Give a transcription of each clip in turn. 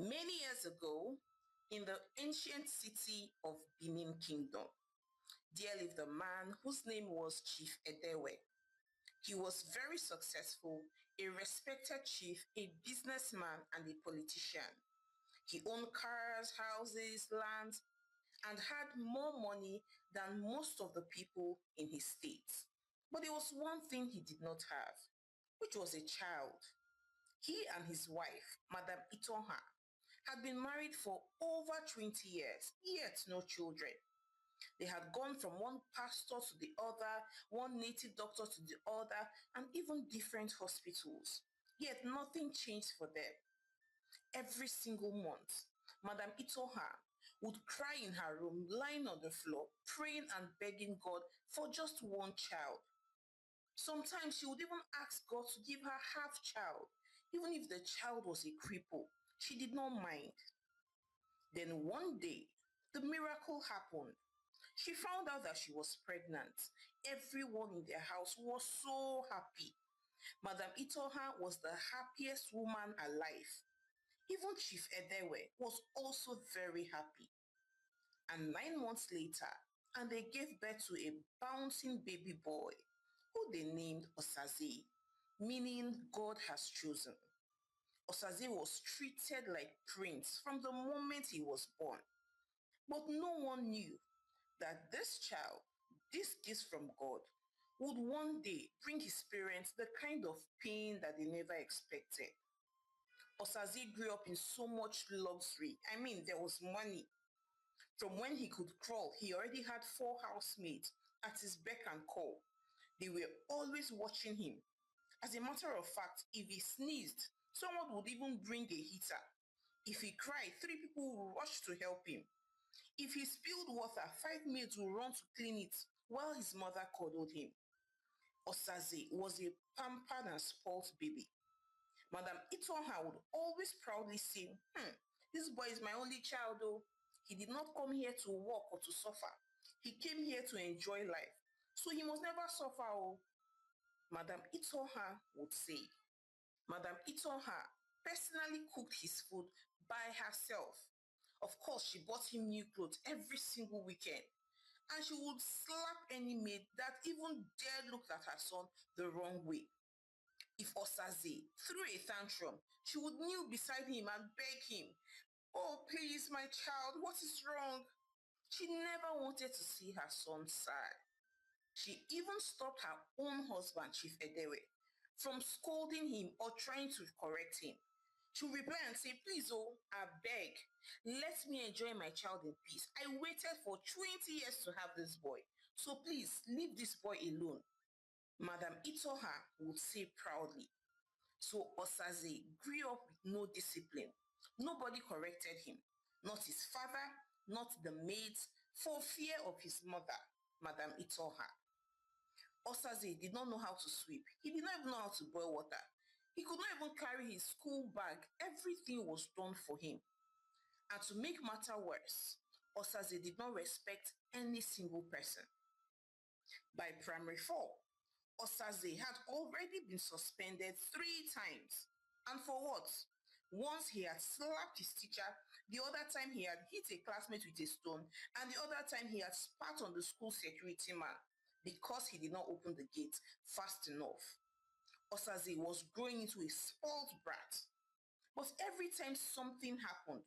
Many years ago, in the ancient city of Benin Kingdom, there lived a man whose name was Chief Edewe. He was very successful, a respected chief, a businessman, and a politician. He owned cars, houses, lands, and had more money than most of the people in his state. But there was one thing he did not have, which was a child. He and his wife, Madame Itonha, had been married for over 20 years, yet no children. They had gone from one pastor to the other, one native doctor to the other, and even different hospitals. Yet nothing changed for them. Every single month, Madame Itoha would cry in her room, lying on the floor, praying and begging God for just one child. Sometimes she would even ask God to give her half child, even if the child was a cripple. She did not mind. Then one day, the miracle happened. She found out that she was pregnant. Everyone in their house was so happy. Madame Itoha was the happiest woman alive. Even Chief Edewe was also very happy. And 9 months later, and they gave birth to a bouncing baby boy who they named Osaze, meaning God has chosen. Osaze was treated like prince from the moment he was born. But no one knew that this child, this gift from God, would one day bring his parents the kind of pain that they never expected. Osaze grew up in so much luxury. I mean, there was money. From when he could crawl, he already had 4 housemaids at his beck and call. They were always watching him. As a matter of fact, if he sneezed, someone would even bring a heater. If he cried, 3 people would rush to help him. If he spilled water, 5 maids would run to clean it while his mother cuddled him. Osaze was a pampered and spoilt baby. Madame Itoha would always proudly say, this boy is my only child though. He did not come here to work or to suffer. He came here to enjoy life. So he must never suffer. Oh. Madame Itoha would say. Madame Itoha personally cooked his food by herself. Of course, she bought him new clothes every single weekend. And she would slap any maid that even dared look at her son the wrong way. If Osaze threw a tantrum, she would kneel beside him and beg him, oh, please, my child, what is wrong? She never wanted to see her son sad. She even stopped her own husband, Chief Edewe, from scolding him or trying to correct him. She would reply and say, please, oh, I beg, let me enjoy my child in peace. I waited for 20 years to have this boy. So please, leave this boy alone. Madame Itoha would say proudly. So Osaze grew up with no discipline. Nobody corrected him. Not his father, not the maids, for fear of his mother, Madame Itoha. Osaze did not know how to sweep. He did not even know how to boil water. He could not even carry his school bag. Everything was done for him. And to make matter worse, Osaze did not respect any single person. By primary 4, Osaze had already been suspended 3 times. And for what? Once he had slapped his teacher, the other time he had hit a classmate with a stone, and the other time he had spat on the school security man because he did not open the gate fast enough. Osaze was growing into a spoiled brat. But every time something happened,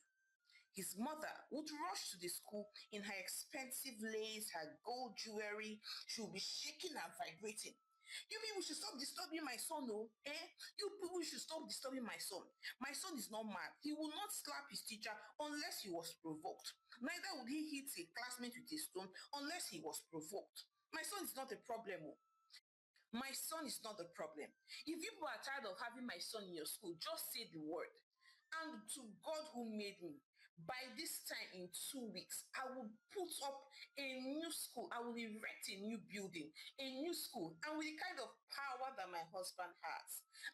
his mother would rush to the school in her expensive lace, her gold jewelry. She would be shaking and vibrating. You people should stop disturbing my son, oh? Eh? You people should stop disturbing my son. My son is not mad. He will not slap his teacher unless he was provoked. Neither would he hit a classmate with a stone unless he was provoked. My son is not a problem, oh. My son is not the problem. If you are tired of having my son in your school, just say the word. And to God who made me, by this time in 2 weeks, I will put up a new school. I will erect a new building, a new school. And with the kind of power that my husband has,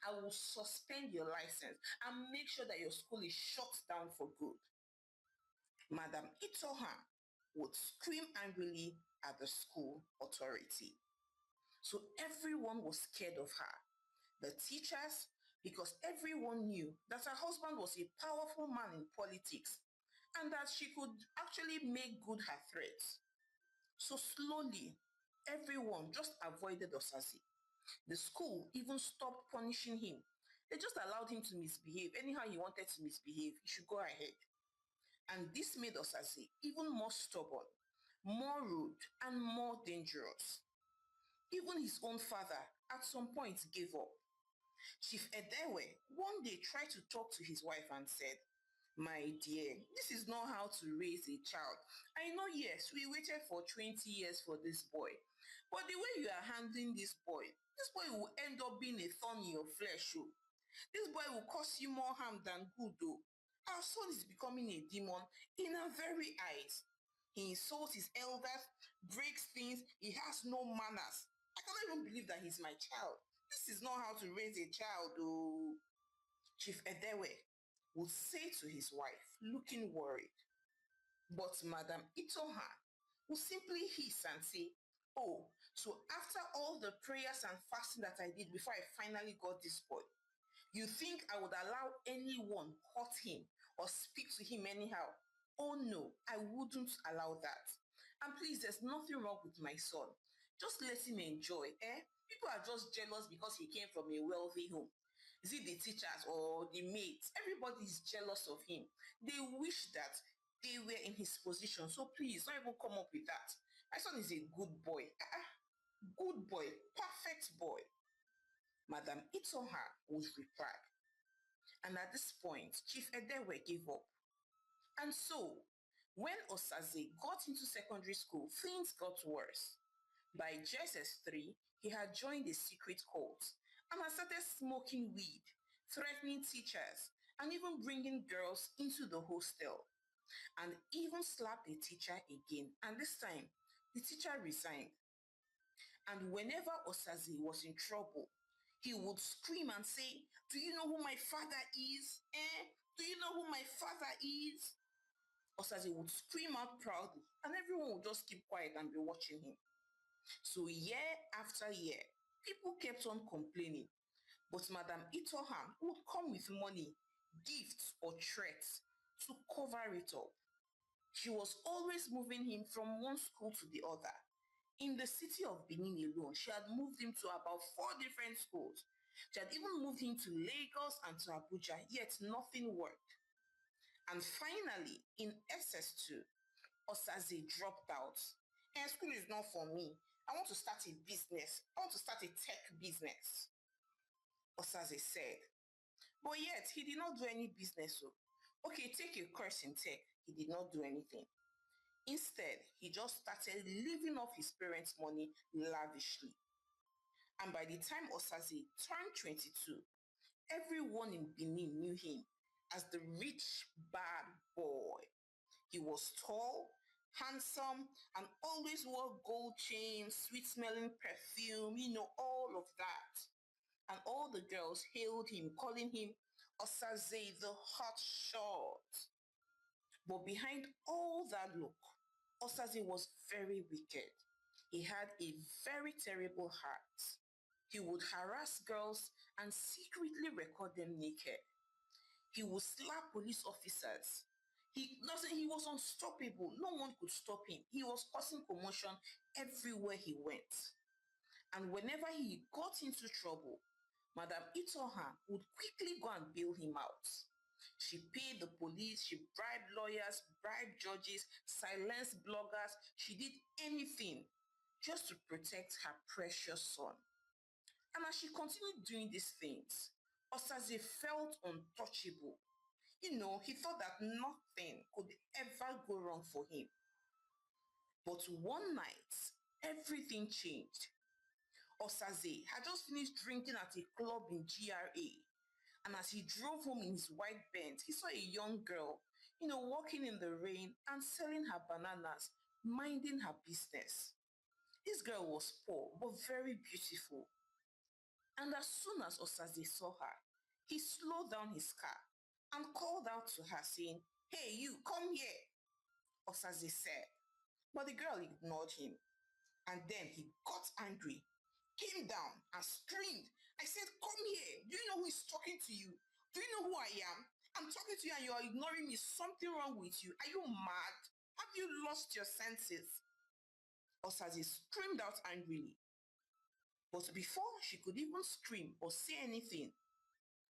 I will suspend your license and make sure that your school is shut down for good. Madam Itoha would scream angrily at the school authority. So everyone was scared of her. The teachers, because everyone knew that her husband was a powerful man in politics and that she could actually make good her threats. So slowly, everyone just avoided Osazi. The school even stopped punishing him. They just allowed him to misbehave. Anyhow he wanted to misbehave, he should go ahead. And this made Osazi even more stubborn, more rude, and more dangerous. Even his own father at some point gave up. Chief Edewe one day tried to talk to his wife and said, "My dear, this is not how to raise a child. I know, yes, we waited for 20 years for this boy. But the way you are handling this boy will end up being a thorn in your flesh. Oh. This boy will cause you more harm than good. Oh. Our son is becoming a demon in our very eyes. He insults his elders, breaks things, he has no manners. I cannot even believe that he's my child. This is not how to raise a child. Oh. Chief Edewe would say to his wife, looking worried. But Madam Itoha would simply hiss and say, "Oh, so after all the prayers and fasting that I did before I finally got this boy, you think I would allow anyone hurt him or speak to him anyhow? Oh no, I wouldn't allow that. And please, there's nothing wrong with my son. Just let him enjoy, eh? People are just jealous because he came from a wealthy home. Is it the teachers or the mates? Everybody is jealous of him. They wish that they were in his position. So please, don't even come up with that. My son is a good boy. Good boy. Perfect boy." Madam Itoha would reply. And at this point, Chief Edewe gave up. And so, when Osaze got into secondary school, things got worse. By JSS3, he had joined a secret cult and had started smoking weed, threatening teachers, and even bringing girls into the hostel. And even slapped a teacher again. And this time, the teacher resigned. And whenever Osaze was in trouble, he would scream and say, "Do you know who my father is? Eh? Do you know who my father is?" Osaze would scream out proudly, and everyone would just keep quiet and be watching him. So year after year, people kept on complaining, but Madam Itoham would come with money, gifts, or threats to cover it up. She was always moving him from one school to the other. In the city of Benin alone, she had moved him to about 4 different schools. She had even moved him to Lagos and to Abuja, yet nothing worked. And finally, in SS2, Osaze dropped out. And school is not for me. I want to start a business. I want to start a tech business, Osaze said. But yet, he did not do any business. So, okay, take a course in tech. He did not do anything. Instead, he just started living off his parents' money lavishly. And by the time Osaze turned 22, everyone in Benin knew him as the rich bad boy. He was tall, handsome, and always wore gold chains, sweet smelling perfume, all of that. And all the girls hailed him, calling him Osaze the hot shot. But behind all that look, Osaze was very wicked. He had a very terrible heart. He would harass girls and secretly record them naked. He would slap police officers. He was unstoppable. No one could stop him. He was causing commotion everywhere he went. And whenever he got into trouble, Madam Itoha would quickly go and bail him out. She paid the police, she bribed lawyers, bribed judges, silenced bloggers. She did anything just to protect her precious son. And as she continued doing these things, Osaze felt untouchable. He thought that nothing could ever go wrong for him. But one night, everything changed. Osaze had just finished drinking at a club in GRA. And as he drove home in his white Benz, he saw a young girl, walking in the rain and selling her bananas, minding her business. This girl was poor, but very beautiful. And as soon as Osaze saw her, he slowed down his car and called out to her saying, "Hey, you, come here," Osaze said. But the girl ignored him. And then he got angry, came down and screamed I said, come here. Do you know who is talking to you? Do you know who I am? I'm talking to you and you're ignoring me. Something wrong with you. Are you mad? Have you lost your senses? Osaze screamed out angrily. But before she could even scream or say anything,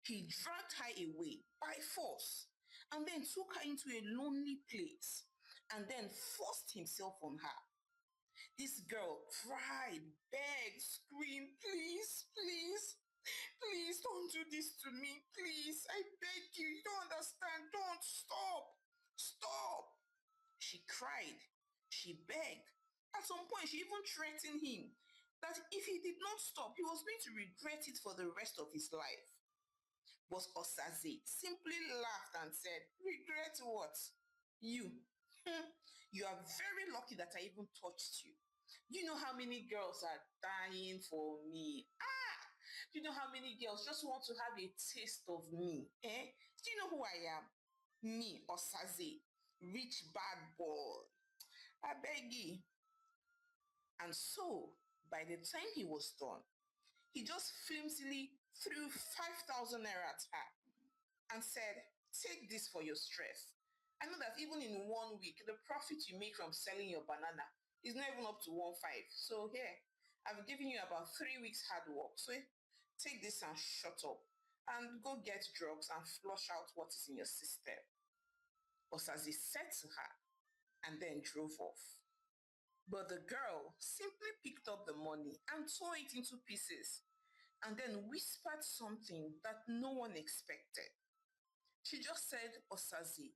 he dragged her away by force and then took her into a lonely place and then forced himself on her. This girl cried, begged, screamed, please, please, please don't do this to me. Please, I beg you. You don't understand. Don't stop. Stop. She cried. She begged. At some point, she even threatened him that if he did not stop, he was going to regret it for the rest of his life. But Osaze simply laughed and said, regret what? You. You are very lucky that I even touched you. You know how many girls are dying for me? Do you know how many girls just want to have a taste of me? Eh? Do you know who I am? Me, Osaze, rich bad boy. I beg you. And so, by the time he was done, he just flimsily threw 5,000 naira at her and said, take this for your stress. I know that even in 1 week, the profit you make from selling your banana is not even up to 1.5. So here, I've given you about 3 weeks hard work. So take this and shut up and go get drugs and flush out what is in your system. Osaze said to her and then drove off. But the girl simply picked up the money and tore it into pieces and then whispered something that no one expected. She just said, Osaze,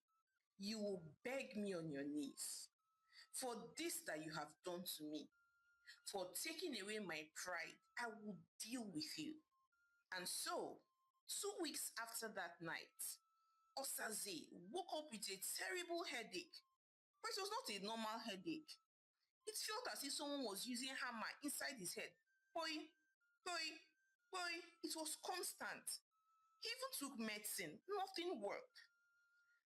you will beg me on your knees for this that you have done to me, for taking away my pride. I will deal with you. And so, 2 weeks after that night, Osaze woke up with a terrible headache, but it was not a normal headache. It felt as if someone was using a hammer inside his head. Boy, boy, boy, it was constant. He even took medicine, nothing worked.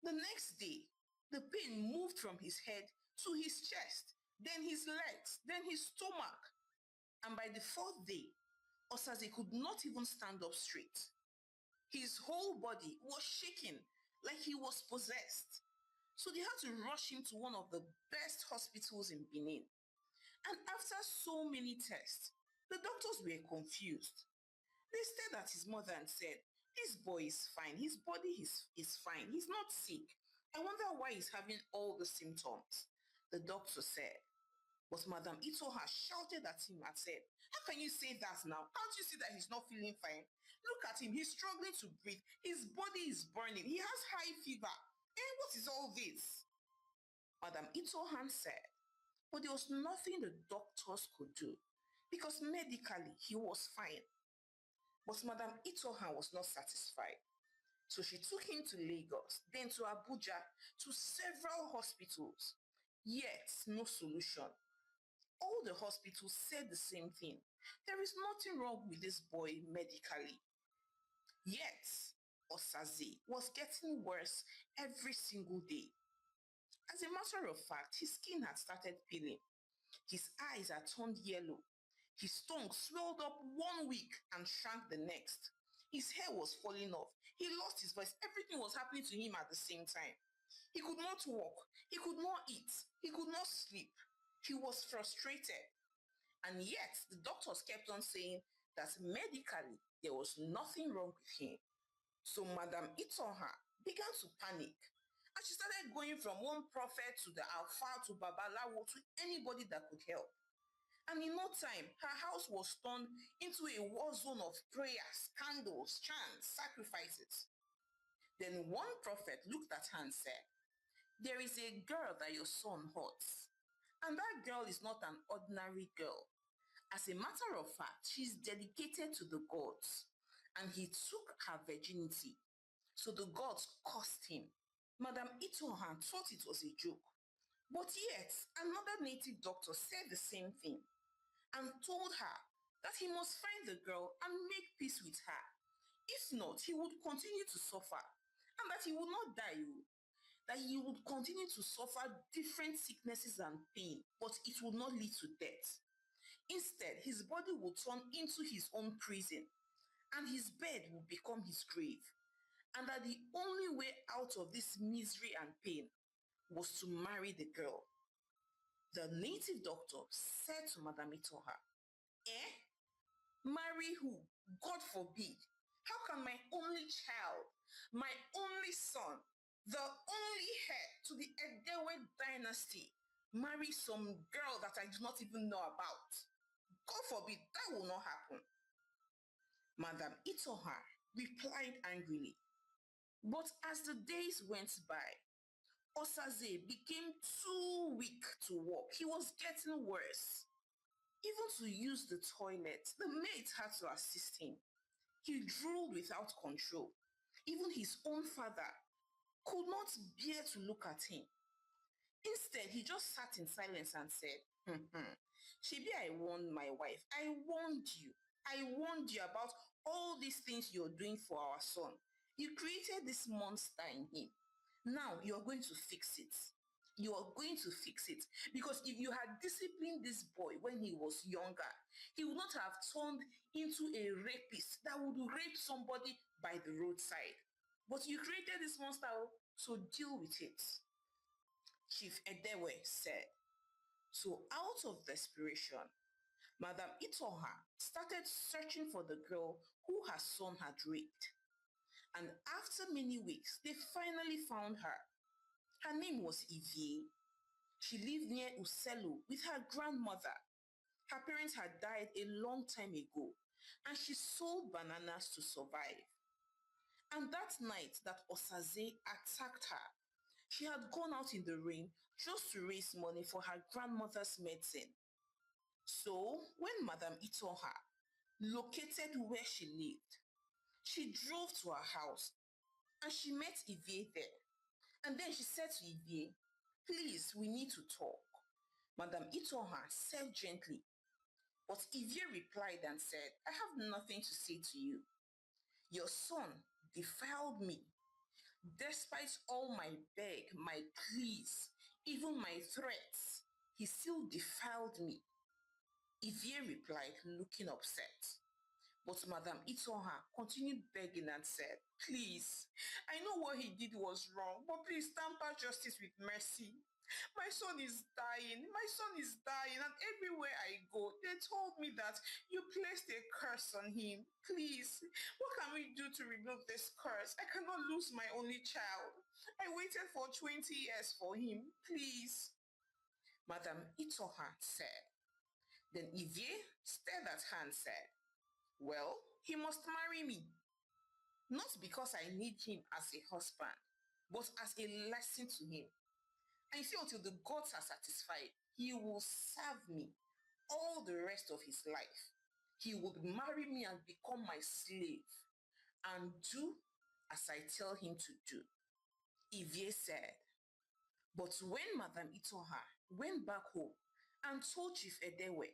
The next day, the pain moved from his head to his chest, then his legs, then his stomach. And by the fourth day, Osaze could not even stand up straight. His whole body was shaking like he was possessed. So they had to rush him to one of the best hospitals in Benin. And after so many tests, the doctors were confused. They stared at his mother and said, this boy is fine. His body is fine. He's not sick. I wonder why he's having all the symptoms. The doctor said. But Madame Itoha shouted at him and said, how can you say that now? Can't you see that he's not feeling fine? Look at him. He's struggling to breathe. His body is burning. He has high fever. What is all this? Madame Itohan said, but there was nothing the doctors could do because medically he was fine. But Madame Itohan was not satisfied. So she took him to Lagos, then to Abuja, to several hospitals. Yet, no solution. All the hospitals said the same thing. There is nothing wrong with this boy medically. Yet, Osaze was getting worse every single day. As a matter of fact, his skin had started peeling. His eyes had turned yellow. His tongue swelled up 1 week and shrank the next. His hair was falling off. He lost his voice. Everything was happening to him at the same time. He could not walk. He could not eat. He could not sleep. He was frustrated. And yet, the doctors kept on saying that medically, there was nothing wrong with him. So Madame Itonha began to panic. And she started going from one prophet to the Alpha to Babalawo to anybody that could help. And in no time, her house was turned into a war zone of prayers, candles, chants, sacrifices. Then one prophet looked at her and said, there is a girl that your son hurts. And that girl is not an ordinary girl. As a matter of fact, she's dedicated to the gods. And he took her virginity. So the gods cursed him. Madame Itohan thought it was a joke. But yet, another native doctor said the same thing and told her that he must find the girl and make peace with her. If not, he would continue to suffer and that he would not die, that he would continue to suffer different sicknesses and pain, but it would not lead to death. Instead, his body would turn into his own prison and his bed would become his grave, and that the only way out of this misery and pain was to marry the girl. The native doctor said to Madame Itoha, Eh? Marry who? God forbid. How can my only child, my only son, the only heir to the Edewe dynasty, marry some girl that I do not even know about? God forbid, that will not happen. Madame Itoha replied angrily. But as the days went by, Osaze became too weak to walk. He was getting worse. Even to use the toilet, the maids had to assist him. He drooled without control. Even his own father could not bear to look at him. Instead, he just sat in silence and said, Shebi, I warned my wife. I warned you. I warned you about all these things you're doing for our son. You created this monster in him. Now you're going to fix it. You are going to fix it. Because if you had disciplined this boy when he was younger, he would not have turned into a rapist that would rape somebody by the roadside. But you created this monster, so deal with it. Chief Edewe said. So out of desperation, Madame Itoha started searching for the girl who her son had raped. And after many weeks, they finally found her. Her name was Ivie. She lived near Uselu with her grandmother. Her parents had died a long time ago, and she sold bananas to survive. And that night that Osaze attacked her, she had gone out in the rain just to raise money for her grandmother's medicine. So, when Madame Itoha located where she lived, she drove to her house and she met Ivie there. And then she said to Ivie, Please, we need to talk. Madame Itoha said gently, but Ivie replied and said, I have nothing to say to you. Your son defiled me. Despite all my beg, my pleas, even my threats, he still defiled me. Ivie replied, looking upset. But Madame Itoha continued begging and said, Please, I know what he did was wrong, but please tamper justice with mercy. My son is dying. My son is dying. And everywhere I go, they told me that you placed a curse on him. Please, what can we do to remove this curse? I cannot lose my only child. I waited for 20 years for him. Please. Madame Itoha said. Then Ivie stared at her and said, Well, he must marry me. Not because I need him as a husband, but as a lesson to him. And you see, until the gods are satisfied, he will serve me all the rest of his life. He would marry me and become my slave and do as I tell him to do. Ivie said. But when Madame Itoha went back home and told Chief Edewe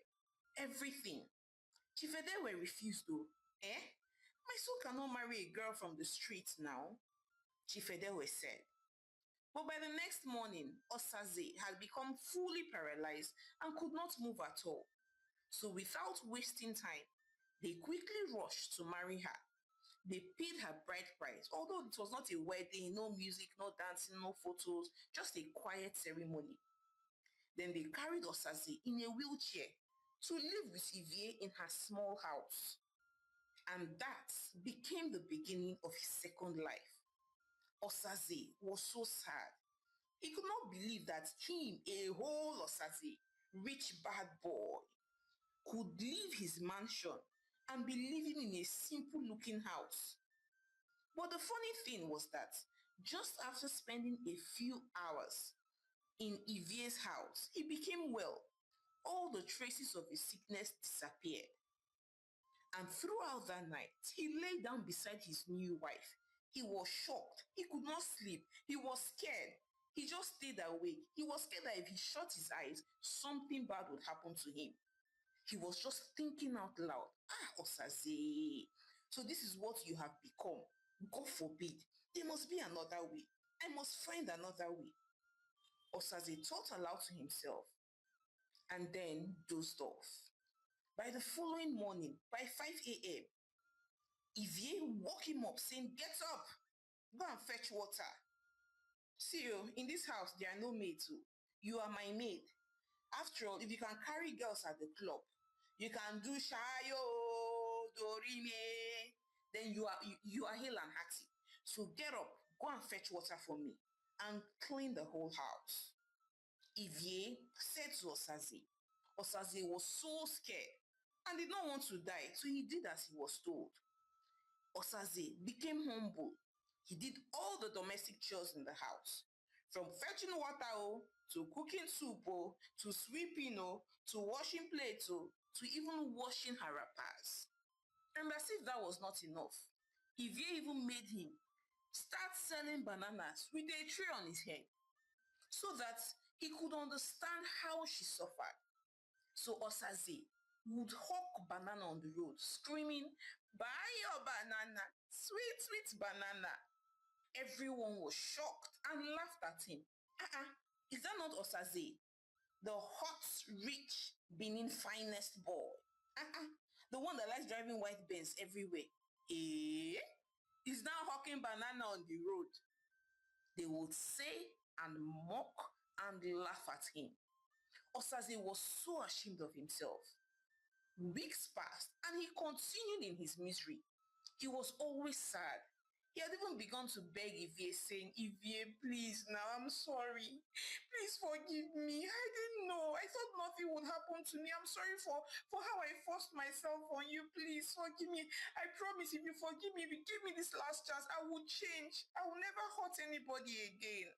everything, Chief Edewe refused though. Eh? My son cannot marry a girl from the street now, Chief Edewe said. But by the next morning, Osaze had become fully paralyzed and could not move at all. So without wasting time, they quickly rushed to marry her. They paid her bride price, although it was not a wedding, no music, no dancing, no photos, just a quiet ceremony. Then they carried Osaze in a wheelchair to live with Ivie in her small house. And that became the beginning of his second life. Osaze was so sad. He could not believe that him, a whole Osaze, rich bad boy, could leave his mansion and be living in a simple looking house. But the funny thing was that just after spending a few hours in Ivie's house, he became well. All the traces of his sickness disappeared. And throughout that night, he lay down beside his new wife. He was shocked. He could not sleep. He was scared. He just stayed awake. He was scared that if he shut his eyes, something bad would happen to him. He was just thinking out loud, Osaze, so this is what you have become. God forbid. There must be another way. I must find another way. Osaze thought aloud to himself and then dozed off. By the following morning, by 5 a.m., Ivie woke him up saying, "Get up, go and fetch water. See, oh, in this house, there are no maids. Oh. You are my maid. After all, if you can carry girls at the club, you can do shayo, dorime, then you are hale and hearty. So get up, go and fetch water for me, and clean the whole house." Ivie said to Osaze. Osaze was so scared and did not want to die, so he did as he was told. Osaze became humble. He did all the domestic chores in the house, from fetching water to cooking soup to sweeping to washing plates to even washing her wrappers. And as if that was not enough, Ivie even made him start selling bananas with a tray on his head so that he could understand how she suffered. So Osaze would hawk banana on the road, screaming, "Buy your banana, sweet, sweet banana." Everyone was shocked and laughed at him. Uh-uh, is that not Osaze, the hot, rich, Benin finest boy? Uh-uh, the one that likes driving white Benz everywhere. Eh? Is now hawking banana on the road. They would say and mock and laugh at him. Osaze was so ashamed of himself. Weeks passed and he continued in his misery. He was always sad. He had even begun to beg Ivie, saying, "Ivie, please, now I'm sorry. Please forgive me. I didn't know. I thought nothing would happen to me. I'm sorry for how I forced myself on you. Please forgive me. I promise if you forgive me, if you give me this last chance, I will change. I will never hurt anybody again."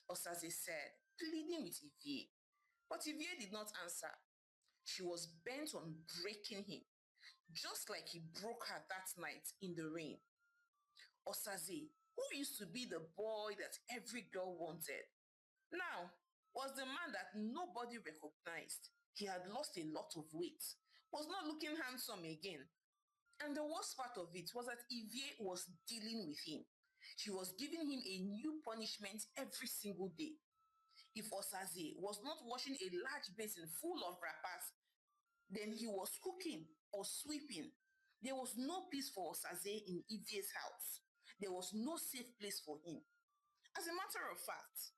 Osaze said, pleading with Ivie. But Ivie did not answer. She was bent on breaking him, just like he broke her that night in the rain. Osaze, who used to be the boy that every girl wanted, now was the man that nobody recognized. He had lost a lot of weight, was not looking handsome again. And the worst part of it was that Ivie was dealing with him. She was giving him a new punishment every single day. If Osaze was not washing a large basin full of wrappers, then he was cooking or sweeping. There was no peace for Osaze in Ivie's house. There was no safe place for him. As a matter of fact,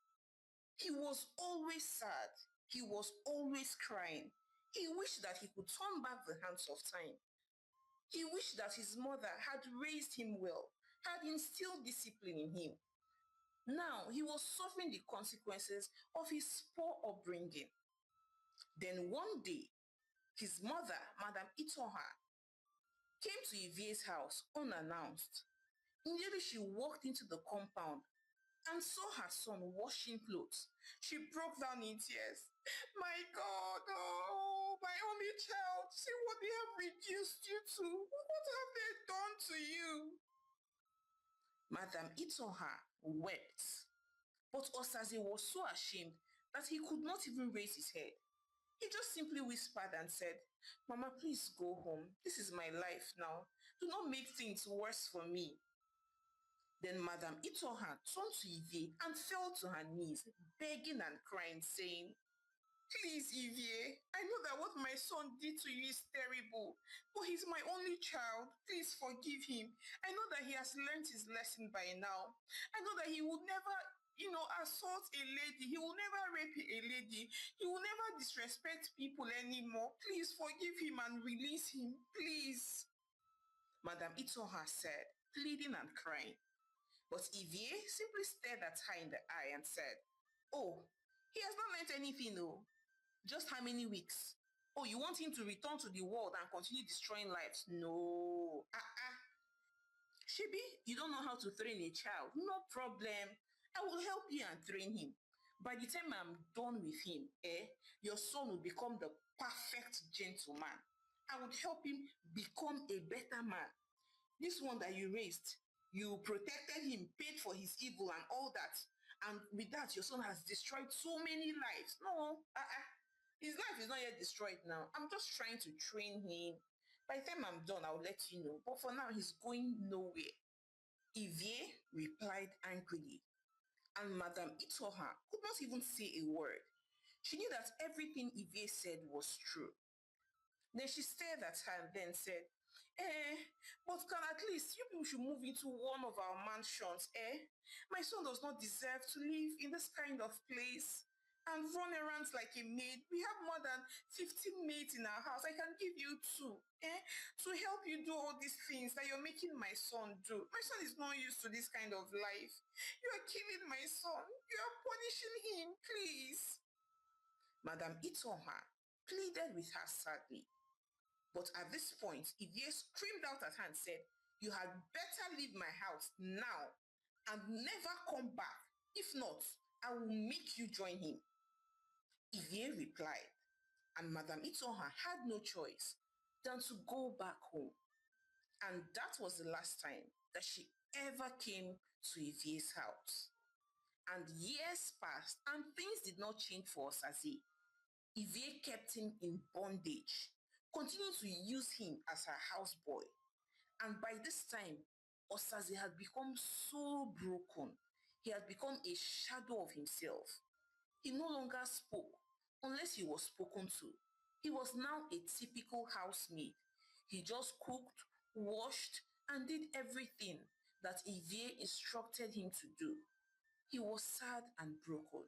he was always sad. He was always crying. He wished that he could turn back the hands of time. He wished that his mother had raised him well, had instilled discipline in him. Now he was suffering the consequences of his poor upbringing. Then one day, his mother, Madame Itoha, came to Ivie's house unannounced. Immediately she walked into the compound and saw her son washing clothes. She broke down in tears. "My God, oh, my only child, see what they have reduced you to. What have they done to you?" Madame Itoha wept. But Osaze was so ashamed that he could not even raise his head. He just simply whispered and said, "Mama, please go home. This is my life now. Do not make things worse for me." Then Madame Itoha turned to Ivie and fell to her knees, begging and crying, saying, "Please, Ivie, I know that what my son did to you is terrible, but he's my only child. Please forgive him. I know that he has learned his lesson by now. I know that he would never assault a lady. He will never rape a lady. He will never disrespect people anymore. Please forgive him and release him. Please." Madame Itoha said, pleading and crying. But Ivie simply stared at her in the eye and said, "Oh, he has not learnt anything, no. Just how many weeks? Oh, you want him to return to the world and continue destroying lives? No. Shibi, you don't know how to train a child. No problem. I will help you and train him. By the time I'm done with him, your son will become the perfect gentleman. I would help him become a better man. This one that you raised, you protected him, paid for his evil and all that. And with that, your son has destroyed so many lives. No, his life is not yet destroyed now. I'm just trying to train him. By the time I'm done, I'll let you know. But for now, he's going nowhere." Ivie replied angrily, and Madame Itoha could not even say a word. She knew that everything Ivie said was true. Then she stared at her and then said, Eh, but can at least you people should move into one of our mansions, eh? My son does not deserve to live in this kind of place and run around like a maid. We have more than 15 maids in our house. I can give you two, eh? To help you do all these things that you're making my son do. My son is not used to this kind of life. You are killing my son. You are punishing him, please. Madam Itoha pleaded with her sadly. But at this point, Ivie screamed out at her and said, "You had better leave my house now and never come back. If not, I will make you join him." Ivie replied, and Madame Itoha had no choice than to go back home. And that was the last time that she ever came to Ivie's house. And years passed, and things did not change for Osaze. Ivie kept him in bondage, continued to use him as her houseboy. And by this time, Osaze had become so broken. He had become a shadow of himself. He no longer spoke unless he was spoken to. He was now a typical housemaid. He just cooked, washed, and did everything that Ivie instructed him to do. He was sad and broken.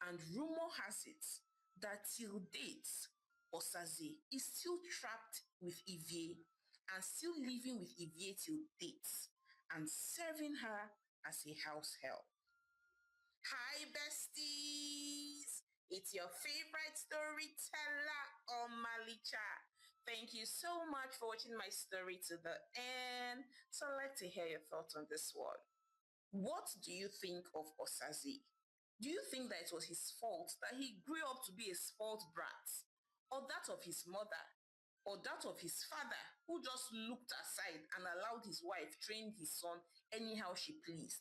And rumor has it that till date, Osaze is still trapped with Ivie and still living with Ivie till date and serving her as a house help. Hi, besties! It's your favorite storyteller, Omalicha. Thank you so much for watching my story to the end. So I'd like to hear your thoughts on this one. What do you think of Osaze? Do you think that it was his fault that he grew up to be a spoiled brat? Or that of his mother? Or that of his father, who just looked aside and allowed his wife train his son anyhow she pleased?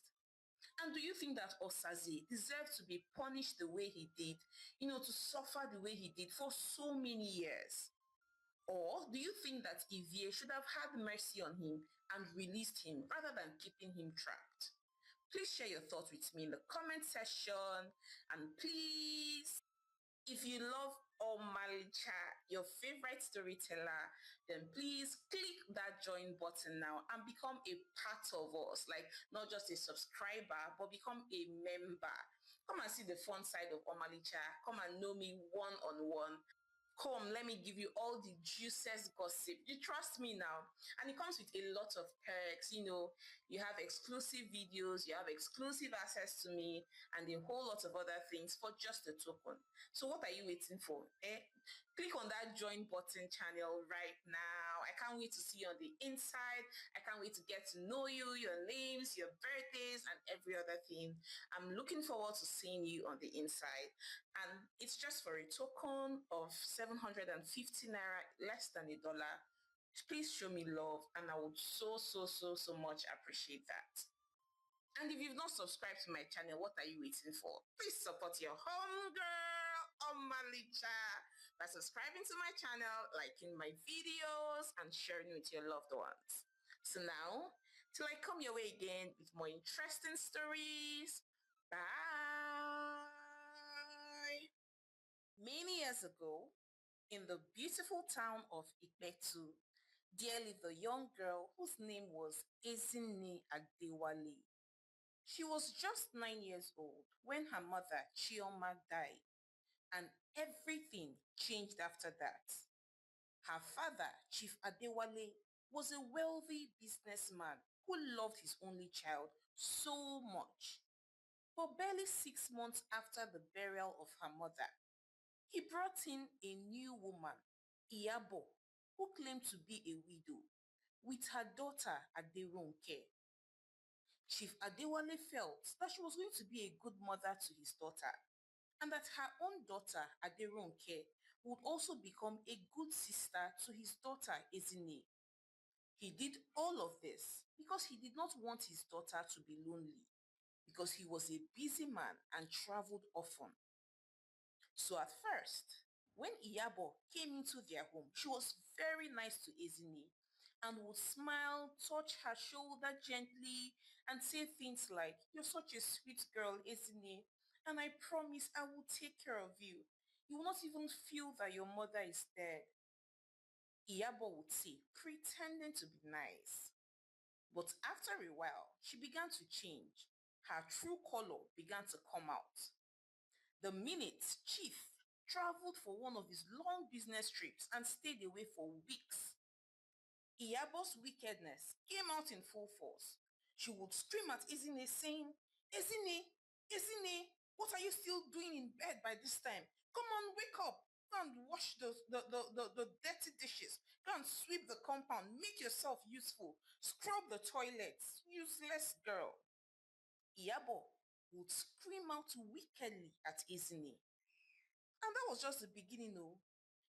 And do you think that Osaze deserved to be punished the way he did, to suffer the way he did for so many years? Or do you think that Ivie should have had mercy on him and released him rather than keeping him trapped? Please share your thoughts with me in the comment section. And please, if you love Omalicha, your favorite storyteller, then please click that join button now and become a part of us. Like, not just a subscriber, but become a member. Come and see the fun side of Omalicha. Come and know me one on one. Come, let me give you all the juiciest gossip. You trust me now. And it comes with a lot of perks. You have exclusive videos, you have exclusive access to me, and a whole lot of other things for just a token. So what are you waiting for? Click on that join button channel right now. I can't wait to see you on the inside. I can't wait to get to know you, your names, your birthdays, and every other thing. I'm looking forward to seeing you on the inside. And it's just for a token of 750 naira, less than $1. Please show me love, and I would so much appreciate that. And if you've not subscribed to my channel, what are you waiting for? Please support your homegirl, Omalicha, by subscribing to my channel, liking my videos, and sharing with your loved ones. So now, till I come your way again with more interesting stories, bye! Many years ago, in the beautiful town of Ikpetu, there lived a young girl whose name was Ezinne Adewale. She was just 9 years old when her mother, Chioma, died, and everything changed after that. Her father, Chief Adewale, was a wealthy businessman who loved his only child so much. But barely 6 months after the burial of her mother, he brought in a new woman, Iyabo, who claimed to be a widow, with her daughter Aderonke. Chief Adewale felt that she was going to be a good mother to his daughter, and that her own daughter Aderonke would also become a good sister to his daughter Ezinne. He did all of this because he did not want his daughter to be lonely, because he was a busy man and traveled often. So at first, when Iyabo came into their home, she was very nice to Ezinne and would smile, touch her shoulder gently, and say things like, "You're such a sweet girl, Ezinne, and I promise I will take care of you. You will not even feel that your mother is dead." Iyabo would say, pretending to be nice. But after a while, she began to change. Her true color began to come out. The minute Chief traveled for one of his long business trips and stayed away for weeks, Iyabo's wickedness came out in full force. She would scream at Izine saying, Ezine, Ezine, what are you still doing in bed by this time? Come on, wake up. Go and wash the dirty dishes. Go and sweep the compound. Make yourself useful. Scrub the toilets. Useless girl. Iyabo would scream out wickedly at Izine. And that was just the beginning, though,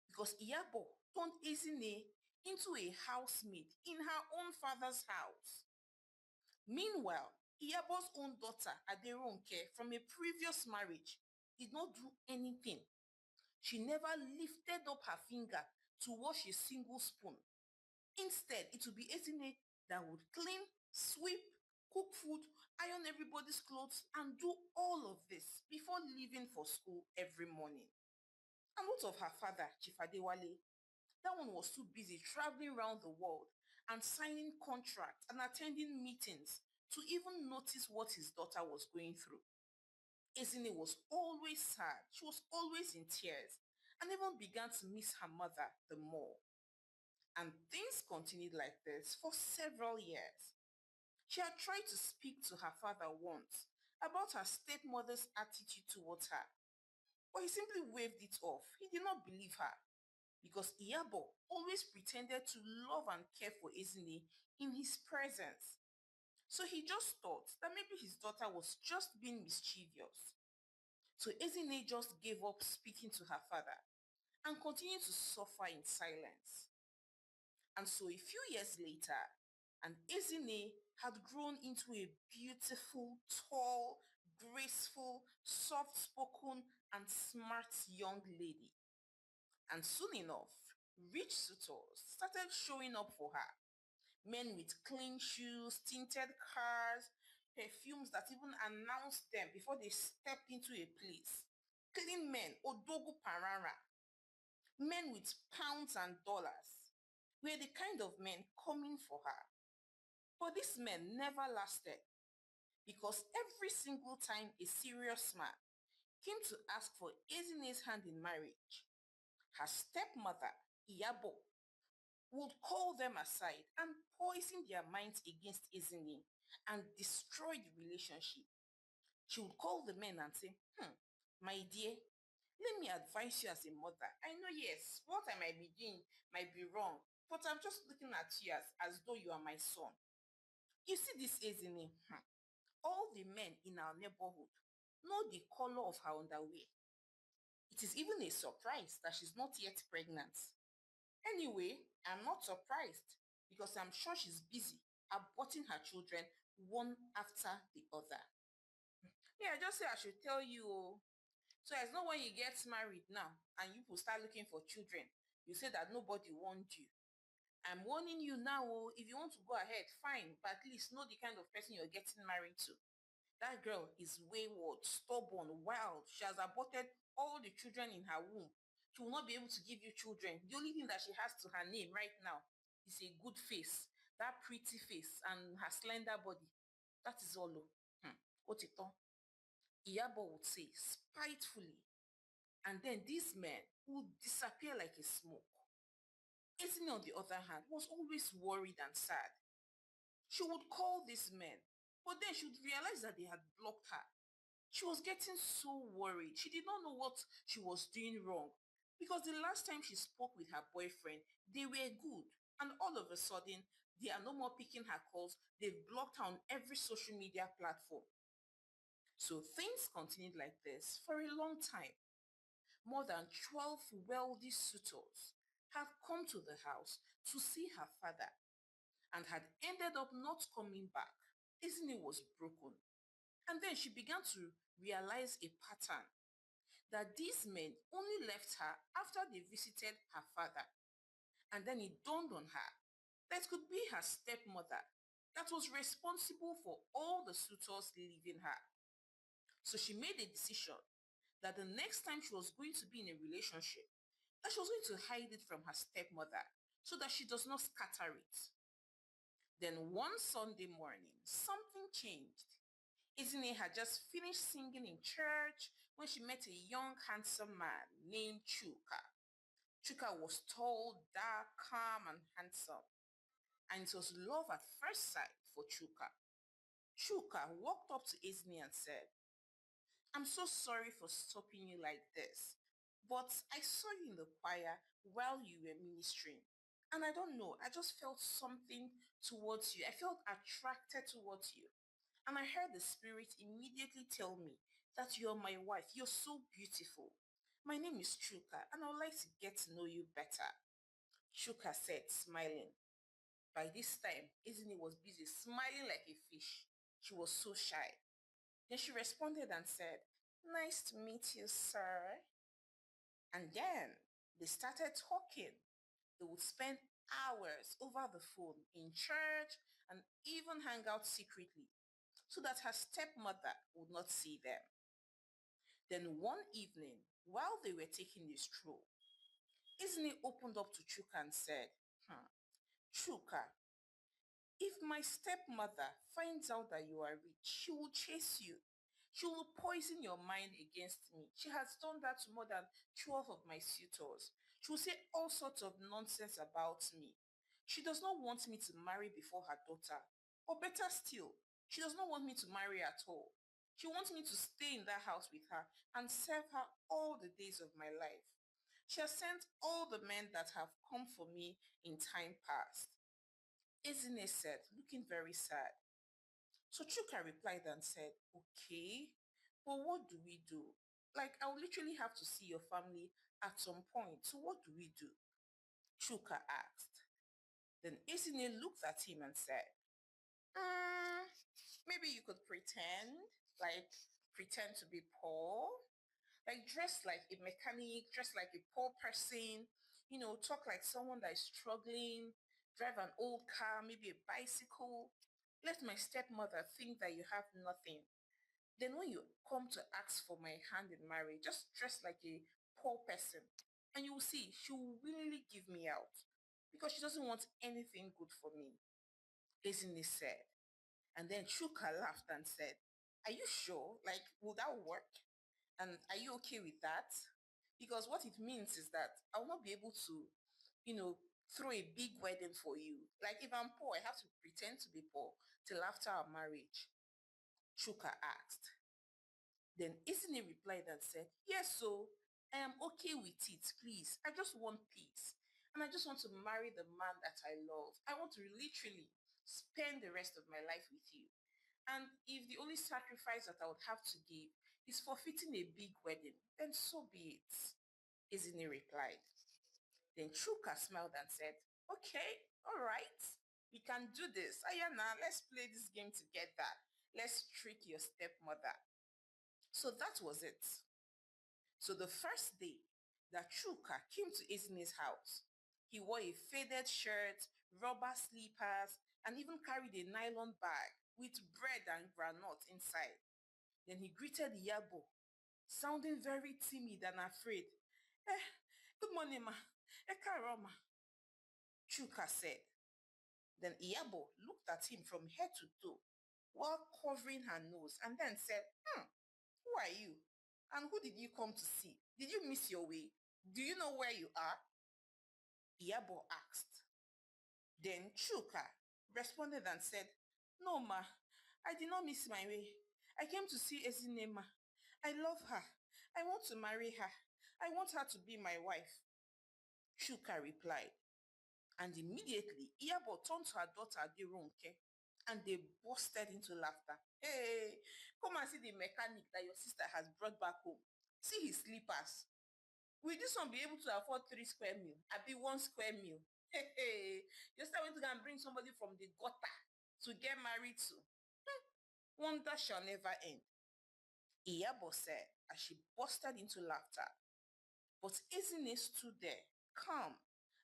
because Iyabo turned Ezine into a housemaid in her own father's house. Meanwhile, Iyabo's own daughter, Aderonke, from a previous marriage, did not do anything. She never lifted up her finger to wash a single spoon. Instead, it would be Ezine that would clean, sweep, cook food, iron everybody's clothes, and do all of this before leaving for school every morning. And what of her father, Chief Adewale? That one was too busy traveling around the world and signing contracts and attending meetings to even notice what his daughter was going through. Ezine was always sad. She was always in tears and even began to miss her mother the more. And things continued like this for several years. She had tried to speak to her father once about her stepmother's attitude towards her, but he simply waved it off. He did not believe her because Iyabo always pretended to love and care for Ezine in his presence. So he just thought that maybe his daughter was just being mischievous. So Ezine just gave up speaking to her father and continued to suffer in silence. And so a few years later, and Ezine had grown into a beautiful, tall, graceful, soft-spoken, and smart young lady. And soon enough, rich suitors started showing up for her. Men with clean shoes, tinted cars, perfumes that even announced them before they stepped into a place. Clean men, Odogu Parara, men with pounds and dollars, were the kind of men coming for her. But these men never lasted because every single time a serious man came to ask for Ezine's hand in marriage, her stepmother, Iyabo, would call them aside and poison their minds against Ezine and destroy the relationship. She would call the men and say, my dear, let me advise you as a mother. I know, yes, what I might be doing might be wrong, but I'm just looking at you as though you are my son. You see this Ezine, all the men in our neighborhood know the color of her underwear. It is even a surprise that she's not yet pregnant. Anyway, I'm not surprised because I'm sure she's busy aborting her children one after the other. Yeah, I just say I should tell you. Oh. So it's not when you get married now and you will start looking for children, you say that nobody warned you. I'm warning you now. Oh, if you want to go ahead, fine, but at least know the kind of person you're getting married to. That girl is wayward, stubborn, wild. She has aborted all the children in her womb. She will not be able to give you children. The only thing that she has to her name right now is a good face, that pretty face, and her slender body. That is all. Otito. Iyabo would say spitefully. And then these men would disappear like a smoke. Ezine, on the other hand, was always worried and sad. She would call these men, but then she would realize that they had blocked her. She was getting so worried. She did not know what she was doing wrong because the last time she spoke with her boyfriend, they were good. And all of a sudden, they are no more picking her calls. They've blocked her on every social media platform. So things continued like this for a long time. More than 12 wealthy suitors had come to the house to see her father and had ended up not coming back. Isn't was broken. And then she began to realize a pattern that these men only left her after they visited her father. And then it dawned on her that it could be her stepmother that was responsible for all the suitors leaving her. So she made a decision that the next time she was going to be in a relationship, that she was going to hide it from her stepmother so that she does not scatter it. Then one Sunday morning, something changed. Izine had just finished singing in church when she met a young, handsome man named Chuka. Chuka was tall, dark, calm, and handsome, and it was love at first sight for Chuka. Chuka walked up to Izine and said, I'm so sorry for stopping you like this, but I saw you in the choir while you were ministering. And I don't know, I just felt something towards you. I felt attracted towards you. And I heard the spirit immediately tell me that you're my wife. You're so beautiful. My name is Chuka, and I would like to get to know you better. Chuka said, smiling. By this time, Izini was busy smiling like a fish. She was so shy. Then she responded and said, Nice to meet you, sir. And then they started talking. They would spend hours over the phone in church and even hang out secretly so that her stepmother would not see them. Then one evening, while they were taking a stroll, Isney opened up to Chuka and said, Chuka, if my stepmother finds out that you are rich, she will chase you. She will poison your mind against me. She has done that to more than 12 of my suitors. She will say all sorts of nonsense about me. She does not want me to marry before her daughter. Or better still, she does not want me to marry at all. She wants me to stay in that house with her and serve her all the days of my life. She has sent all the men that have come for me in time past. Ezine said, looking very sad. So Chuka replied and said, okay, but what do we do? Like, I'll literally have to see your family at some point. So what do we do? Chuka asked. Then Ezine looked at him and said, mm, maybe you could like pretend to be poor, like dress like a mechanic, dress like a poor person, talk like someone that is struggling, drive an old car, maybe a bicycle. Let my stepmother think that you have nothing. Then when you come to ask for my hand in marriage, just dress like a poor person. And you will see, she will willingly give me out because she doesn't want anything good for me, Izini said. And then Chuka laughed and said, are you sure? Like, will that work? And are you okay with that? Because what it means is that I will not be able to, you know, throw a big wedding for you. Like if I'm poor, I have to pretend to be poor till after our marriage. Chuka asked. Then Isini replied and said, yes, so I am okay with it, please. I just want peace. And I just want to marry the man that I love. I want to literally spend the rest of my life with you. And if the only sacrifice that I would have to give is forfeiting a big wedding, then so be it, Izini replied. Then Chuka smiled and said, okay, all right, we can do this. Ayana, let's play this game together. Let's trick your stepmother. So that was it. So the first day that Chuka came to Izini's house, he wore a faded shirt, rubber slippers, and even carried a nylon bag with bread and granite inside. Then he greeted Yabo, sounding very timid and afraid. Eh, good morning, ma. Ekaroma, Chuka said. Then Iyabo looked at him from head to toe while covering her nose and then said, who are you? And who did you come to see? Did you miss your way? Do you know where you are? Iyabo asked. Then Chuka responded and said, no, ma, I did not miss my way. I came to see Ezinema. I love her. I want to marry her. I want her to be my wife. Chuka replied. And immediately, Iyabo turned to her daughter Aderonke and they busted into laughter. Hey, come and see the mechanic that your sister has brought back home. See his slippers. Will this one be able to afford 3 square meal? I be 1 square meal. Hey, hey. You're still going to go and bring somebody from the gutter to get married to. Wonder shall never end. Iyabo said as she busted into laughter. But Ezine stood there, calm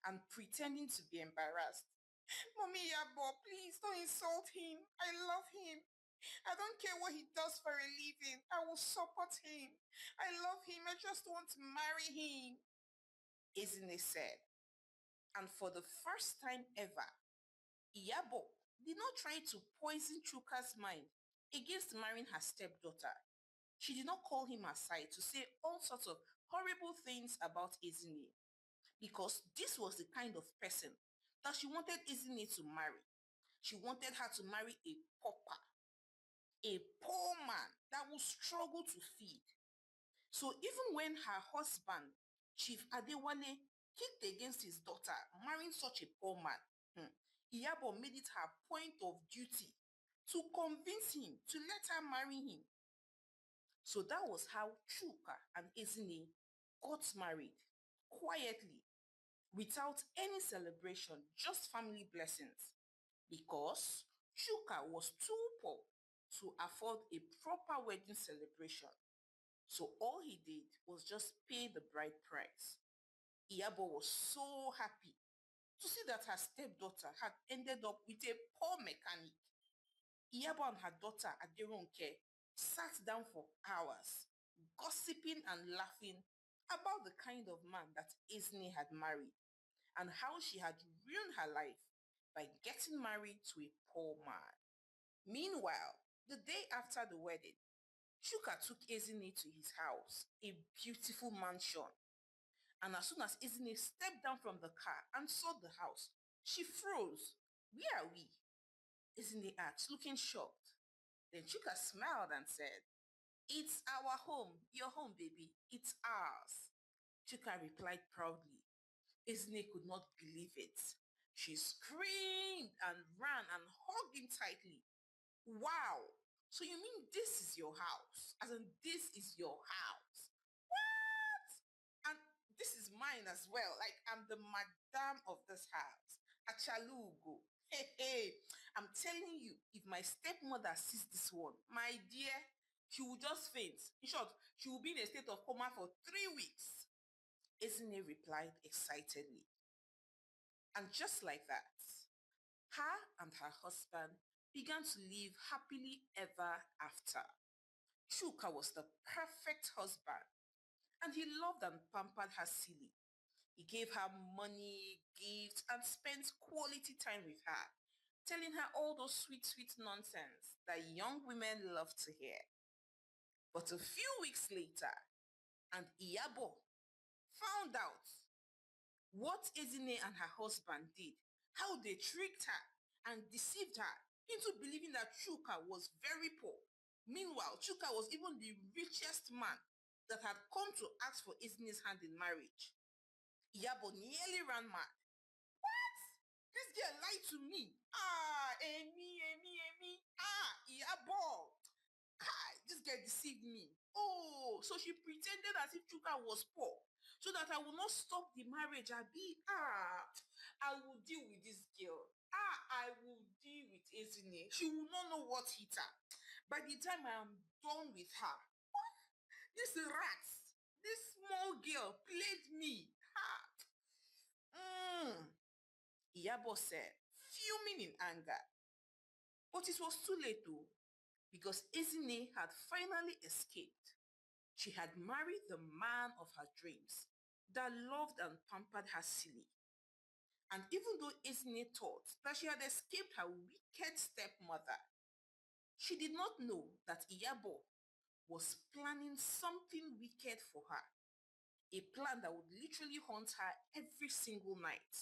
and pretending to be embarrassed. Mommy Yabo, please don't insult him. I love him. I don't care what he does for a living. I will support him. I love him. I just want to marry him. Izine said. And for the first time ever, Iyabo did not try to poison Chuka's mind against marrying her stepdaughter. She did not call him aside to say all sorts of horrible things about Ezine, because this was the kind of person that she wanted Ezine to marry. She wanted her to marry a pauper, a poor man that would struggle to feed. So even when her husband, Chief Adewale, kicked against his daughter marrying such a poor man, Iyabo made it her point of duty to convince him to let her marry him. So that was how Chuka and Ezine got married quietly, without any celebration, just family blessings. Because Chuka was too poor to afford a proper wedding celebration. So all he did was just pay the bride price. Iyabo was so happy to see that her stepdaughter had ended up with a poor mechanic. Iyabo and her daughter Aderonke sat down for hours, gossiping and laughing about the kind of man that Isni had married and how she had ruined her life by getting married to a poor man. Meanwhile, the day after the wedding, Shuka took Ezine to his house, a beautiful mansion. And as soon as Ezine stepped down from the car and saw the house, she froze. Where are we? Ezine asked, looking shocked. Then Chuka smiled and said, It's our home, your home, baby. It's ours. Chuka replied proudly. Ezine could not believe it. She screamed and ran and hugged him tightly. Wow! So you mean this is your house? As in, this is your house? What? And this is mine as well. Like, I'm the madam of this house. Achalugo. Hey, hey. I'm telling you, if my stepmother sees this one, my dear, she will just faint. In short, she will be in a state of coma for 3 weeks. Ezine replied excitedly. And just like that, her and her husband began to live happily ever after. Chuka was the perfect husband, and he loved and pampered her silly. He gave her money, gifts, and spent quality time with her, telling her all those sweet, sweet nonsense that young women love to hear. But a few weeks later, and Iyabo found out what Ezine and her husband did, how they tricked her and deceived her into believing that Chuka was very poor. Meanwhile, Chuka was even the richest man that had come to ask for Ezine's hand in marriage. Iyabo nearly ran mad. What? This girl lied to me. Amy. Iyabo. This girl deceived me. Oh, so she pretended as if Chuka was poor so that I will not stop the marriage. I will deal with this girl. I will deal with Ezine. She will not know what hit her. By the time I am done with her, this rat, this small girl played me. Iyabo said, fuming in anger. But it was too late though, because Ezine had finally escaped. She had married the man of her dreams that loved and pampered her silly. And even though Ezine thought that she had escaped her wicked stepmother, she did not know that Iyabo was planning something wicked for her. A plan that would literally haunt her every single night.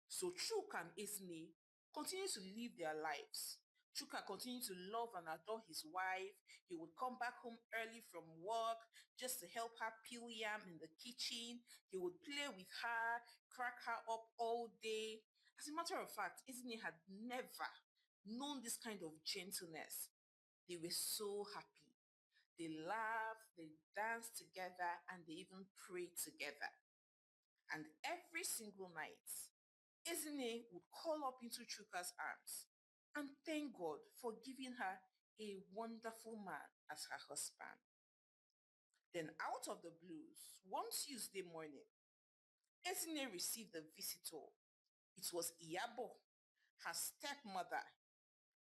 So Chuka and Ezine continued to live their lives. Chuka continued to love and adore his wife. He would come back home early from work just to help her peel yam in the kitchen. He would play with her, crack her up all day. As a matter of fact, Ezine had never known this kind of gentleness. They were so happy. They laughed, they danced together, and they even prayed together. And every single night, Ezine would call up into Chuka's arms and thank God for giving her a wonderful man as her husband. Then out of the blues, one Tuesday morning, Ezine received a visitor. It was Iyabo, her stepmother.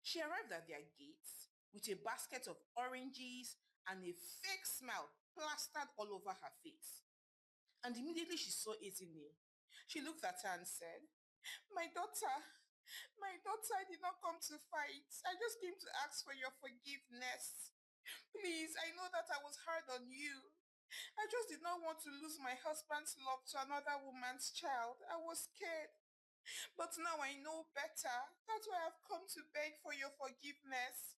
She arrived at their gates with a basket of oranges and a fake smile plastered all over her face. And immediately she saw Ezine, She looked at her and said, my daughter, I did not come to fight. I just came to ask for your forgiveness. Please, I know that I was hard on you. I just did not want to lose my husband's love to another woman's child. I was scared. But now I know better. That's why I've come to beg for your forgiveness.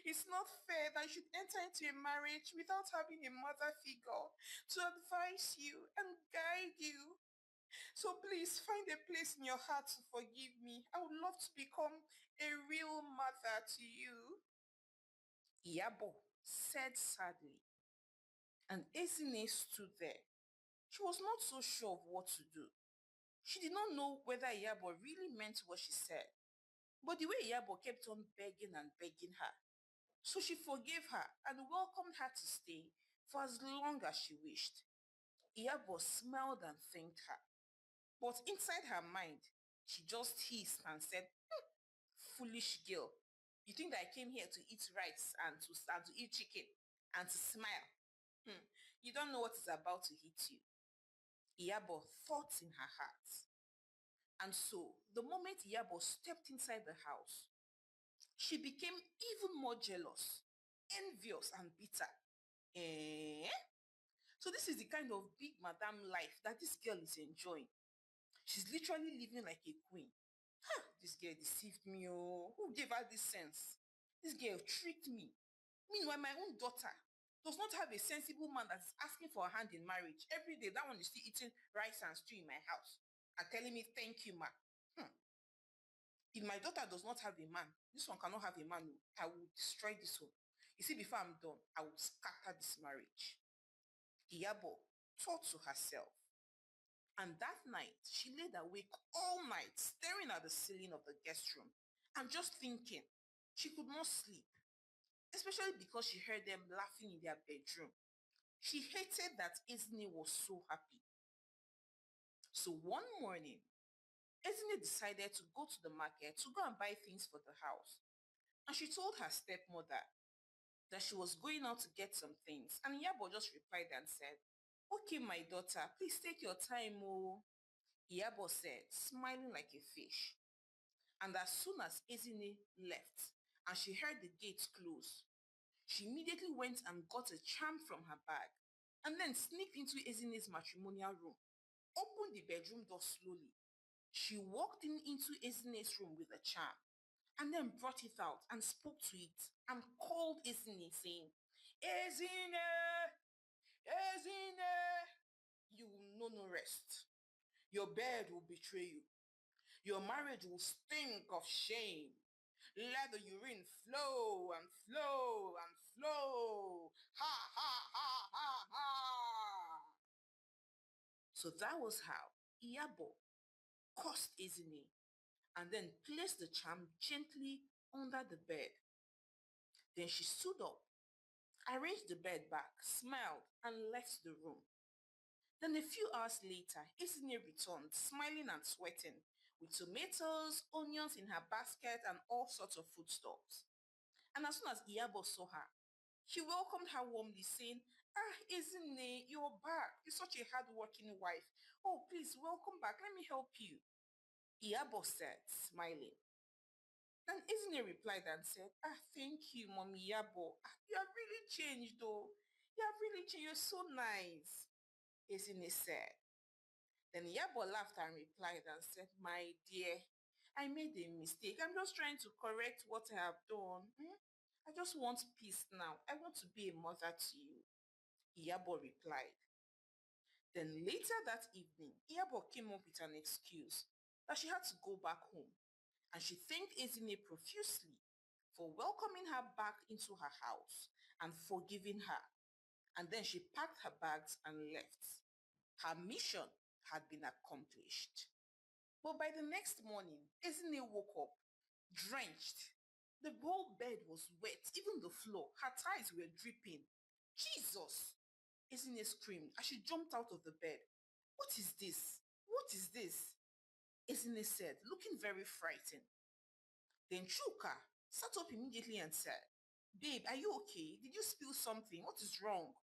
It's not fair that you should enter into a marriage without having a mother figure to advise you and guide you. So please find a place in your heart to forgive me. I would love to become a real mother to you. Iyabo said sadly, and Ezine stood there. She was not so sure of what to do. She did not know whether Iyabo really meant what she said. But the way Iyabo kept on begging and begging her, so she forgave her and welcomed her to stay for as long as she wished. Iyabo smiled and thanked her. But inside her mind, she just hissed and said, foolish girl, you think that I came here to eat rice and to eat chicken and to smile? Hmm. You don't know what is about to hit you. Iyabo thought in her heart. And so, the moment Iyabo stepped inside the house, she became even more jealous, envious, and bitter. Eh? So this is the kind of big madam life that this girl is enjoying. She's literally living like a queen. This girl deceived me. Oh, who gave her this sense? This girl tricked me. Meanwhile, my own daughter does not have a sensible man that is asking for her hand in marriage. Every day, that one is still eating rice and stew in my house and telling me, thank you, ma. Hmm. If my daughter does not have a man, this one cannot have a man. Oh. I will destroy this one. You see, before I'm done, I will scatter this marriage. Iyabo thought to herself. And that night, she laid awake all night, staring at the ceiling of the guest room and just thinking. She could not sleep, especially because she heard them laughing in their bedroom. She hated that Izini was so happy. So one morning, Izini decided to go to the market to go and buy things for the house. And she told her stepmother that she was going out to get some things. And Yabo just replied and said, okay, my daughter, please take your time, oh. Iyabo said, smiling like a fish. And as soon as Ezine left and she heard the gates close, she immediately went and got a charm from her bag and then sneaked into Ezine's matrimonial room, opened the bedroom door slowly. She walked into Ezine's room with the charm and then brought it out and spoke to it and called Ezine saying, Ezine! Ezine! You will know no rest. Your bed will betray you. Your marriage will stink of shame. Let the urine flow and flow and flow. Ha ha ha ha ha. So that was how Iyabo cursed Izini and then placed the charm gently under the bed. Then she stood up, arranged the bed back, smiled, and left the room. Then a few hours later, Isine returned, smiling and sweating, with tomatoes, onions in her basket, and all sorts of foodstuffs. And as soon as Iyabo saw her, he welcomed her warmly, saying, ah, Isine, you're back. You're such a hard-working wife. Oh, please, welcome back. Let me help you. Iyabo said, smiling. And Isine replied and said, ah, thank you, Mommy Iyabo. Ah, you have really changed, though. You have really changed. You're so nice. Isine said. Then Yabo laughed and replied and said, my dear, I made a mistake. I'm just trying to correct what I have done. I just want peace now. I want to be a mother to you. Iyabo replied. Then later that evening, Iyabo came up with an excuse that she had to go back home. And she thanked Ezine profusely for welcoming her back into her house and forgiving her. And then she packed her bags and left. Her mission had been accomplished. But by the next morning, Ezine woke up, drenched. The whole bed was wet, even the floor. Her thighs were dripping. Jesus! Ezine screamed as she jumped out of the bed. What is this? What is this? Ezine said, looking very frightened. Then Chuka sat up immediately and said, babe, are you okay? Did you spill something? What is wrong?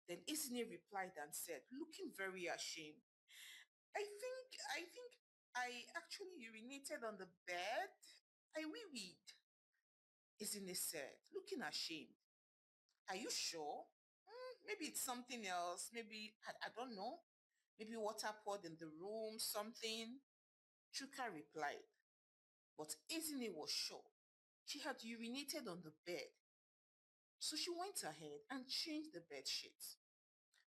Then Ezine replied and said, looking very ashamed, I think I actually urinated on the bed. I wee-weed, Izine said, looking ashamed. Are you sure? Maybe it's something else. Maybe, I don't know. Maybe water poured in the room, something. Chuka replied. But Izine was sure. She had urinated on the bed. So she went ahead and changed the bed sheets.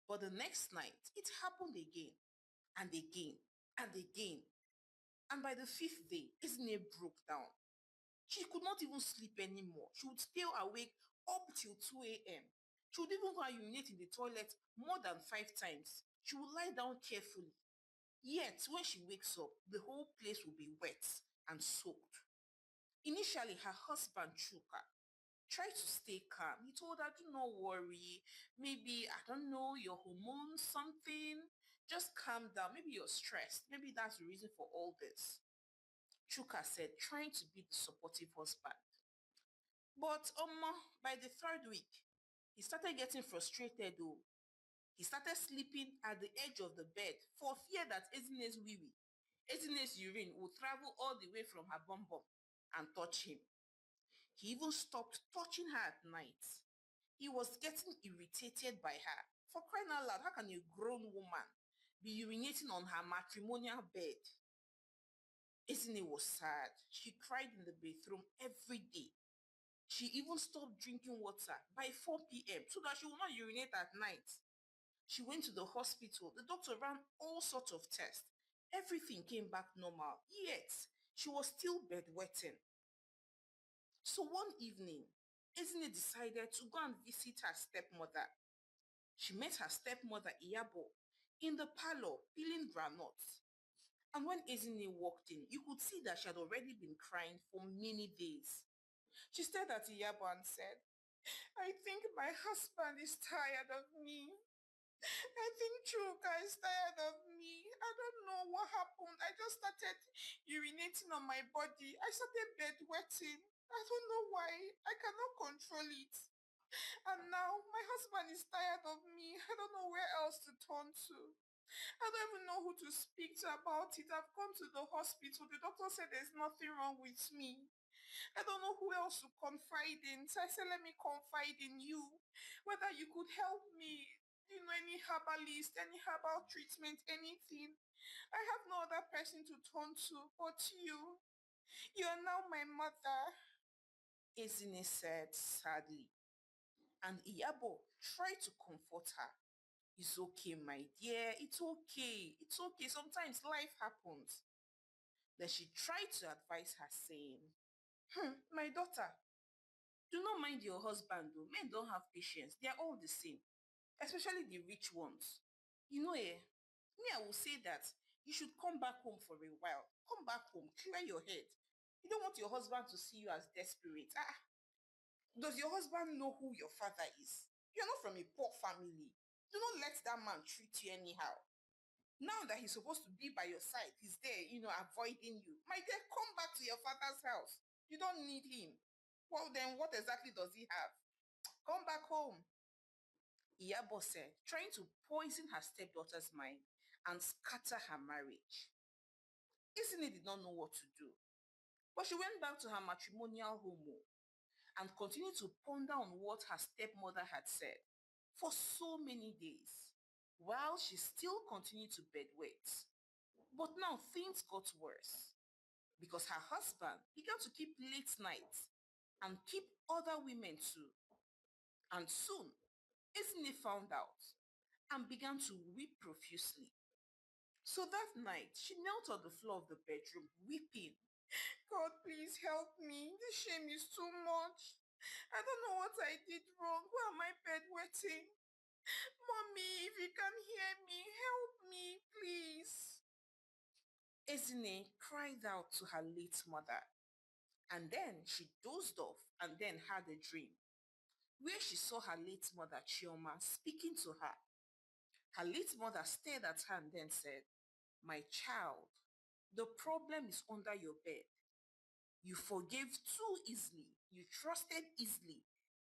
But the next night, it happened again and again and again. And by the fifth day, Izine broke down. She could not even sleep anymore. She would stay awake up till 2 a.m. She would even go and urinate in the toilet more than 5 times. She would lie down carefully. Yet, when she wakes up, the whole place will be wet and soaked. Initially, her husband, Chuka, tried to stay calm. He told her, do not worry. Maybe, I don't know, your hormones, something. Just calm down. Maybe you're stressed. Maybe that's the reason for all this. Chuka said, trying to be the supportive husband. But by the third week, he started getting frustrated though. He started sleeping at the edge of the bed for fear that Ezine's wee Ezine's urine would travel all the way from her bum bum and touch him. He even stopped touching her at night. He was getting irritated by her. For crying out loud, how can a grown woman be urinating on her matrimonial bed? Ezine was sad. She cried in the bathroom every day. She even stopped drinking water by 4 p.m. so that she would not urinate at night. She went to the hospital. The doctor ran all sorts of tests. Everything came back normal. Yet, she was still bedwetting. So one evening, Ezine decided to go and visit her stepmother. She met her stepmother, Iyabo, in the parlor peeling granuts. And when Ezine walked in, you could see that she had already been crying for many days. She stared at Iyabo and said, I think my husband is tired of me. I think Chuka is tired of me. I don't know what happened. I just started urinating on my body. I started bedwetting. I don't know why. I cannot control it. And now my husband is tired of me. I don't know where else to turn to. I don't even know who to speak to about it. I've gone to the hospital. The doctor said there's nothing wrong with me. I don't know who else to confide in. So I said, let me confide in you. Whether you could help me, any herbalist, any herbal treatment, anything. I have no other person to turn to but you. You are now my mother, Ezine said sadly. And Iyabo tried to comfort her. It's okay, my dear. It's okay. It's okay. Sometimes life happens. Then she tried to advise her, saying, my daughter, do not mind your husband though. Men don't have patience. They are all the same, especially the rich ones. Me, I will say that you should come back home for a while. Come back home, clear your head. You don't want your husband to see you as desperate. Does your husband know who your father is? You're not from a poor family. Do not let that man treat you anyhow. Now that he's supposed to be by your side, he's there, avoiding you. My dear, come back to your father's house. You don't need him. Well, then what exactly does he have? Come back home. Iyabo said, trying to poison her stepdaughter's mind and scatter her marriage. Isini did not know what to do, but she went back to her matrimonial home and continued to ponder on what her stepmother had said for so many days, while she still continued to bedwet. But now things got worse because her husband began to keep late nights and keep other women too. And soon, Isini found out and began to weep profusely. So that night, she knelt on the floor of the bedroom, weeping. God, please help me. This shame is too much. I don't know what I did wrong. Why am I bedwetting? Mommy, if you can hear me, help me, please. Ezine cried out to her late mother, and then she dozed off and then had a dream where she saw her late mother Chioma speaking to her. Her late mother stared at her and then said, my child, the problem is under your bed. You forgave too easily. You trusted easily.